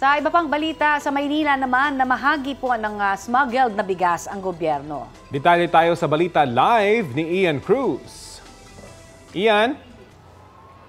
Sa iba pang balita, sa Maynila naman, namahagi po ng smuggled na bigas ang gobyerno. Detalye tayo sa balita live ni Ian Cruz. Ian?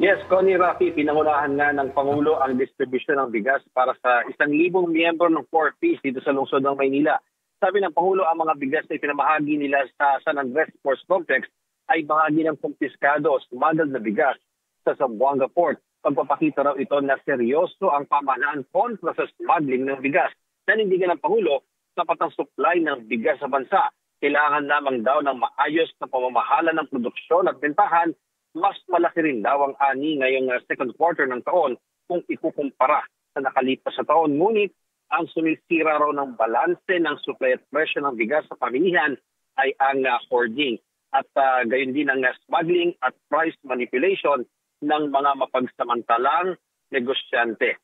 Yes, Connie, Rafi, pinangunahan nga ng Pangulo ang distribusyon ng bigas para sa 1,000 miyembro ng 4Ps dito sa lungsod ng Maynila. Sabi ng Pangulo, ang mga bigas na pinamahagi nila sa San Andres Sports Complex ay bahagi ng kumpiskado o smuggled na bigas sa Zamboanga Port. Pagpapakita raw ito na seryoso ang pamahalaan kontra sa smuggling ng bigas. Nanindigan ng Pangulo, sapat ang supply ng bigas sa bansa. Kailangan lamang daw ng maayos na pamamahala ng produksyon at bentahan. Mas malaki rin daw ang ani ngayong second quarter ng taon kung ikukumpara sa nakalipas sa taon. Ngunit ang sumisira raw ng balanse ng supply at presyo ng bigas sa pamilihan ay ang hoarding at gayon din ang smuggling at price manipulation ng mga mapagsamantalang negosyante.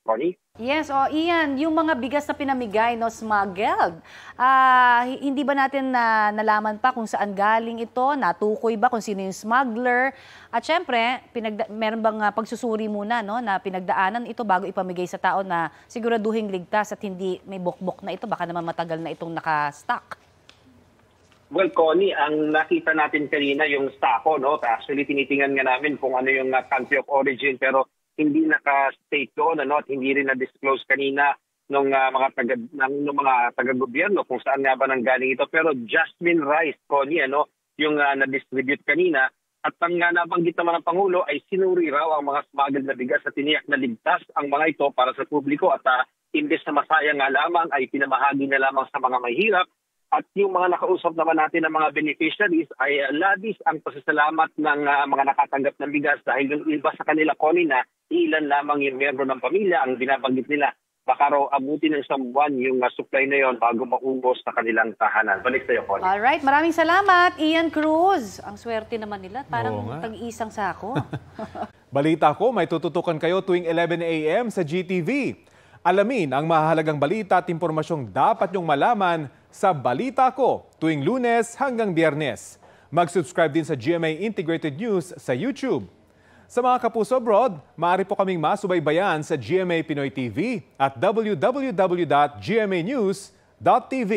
Connie? Yes, Ian, yung mga bigas na pinamigay, smuggled, hindi ba natin nalaman pa kung saan galing ito? Natukoy ba kung sino yung smuggler? At syempre, meron bang pagsusuri muna na pinagdaanan ito bago ipamigay sa tao na siguraduhin ligtas at hindi may bukbok na ito? Baka naman matagal na itong naka-stock. Well, Connie, ang nakita natin kanina yung stako, Actually, tinitingnan nga namin kung ano yung country of origin, pero hindi naka-state doon, at hindi rin na-disclose kanina ng mga taga-gobyerno kung saan nga ba nanggaling ito. Pero jasmine rice, Connie, yung na-distribute kanina. At ang nabanggit naman ng Pangulo ay sinuri raw ang mga smuggled na bigas at tiniyak na ligtas ang mga ito para sa publiko. At imbes na masayang nga lamang ay pinamahagi na lamang sa mga mahirap. At yung mga nakausap naman natin ng mga beneficiaries ay labis ang pasasalamat ng mga nakatanggap ng bigas dahil yung iba sa kanila, Connie, na ilan lamang yung miyembro ng pamilya ang binabanggit nila. Baka raw abutin ng isang buwan yung supply na yon bago maubos sa kanilang tahanan. Balik sa'yo, Connie. Alright, maraming salamat, Ian Cruz. Ang swerte naman nila, parang tag-isang sako. Balita ko, may tututukan kayo tuwing 11 a.m. sa GTV. Alamin ang mahalagang balita at impormasyong dapat nyong malaman sa Balita Ko tuwing Lunes hanggang Biyernes. Mag-subscribe din sa GMA Integrated News sa YouTube. Sa mga kapuso abroad, maaari po kaming masubaybayan sa GMA Pinoy TV at www.gmanews.tv.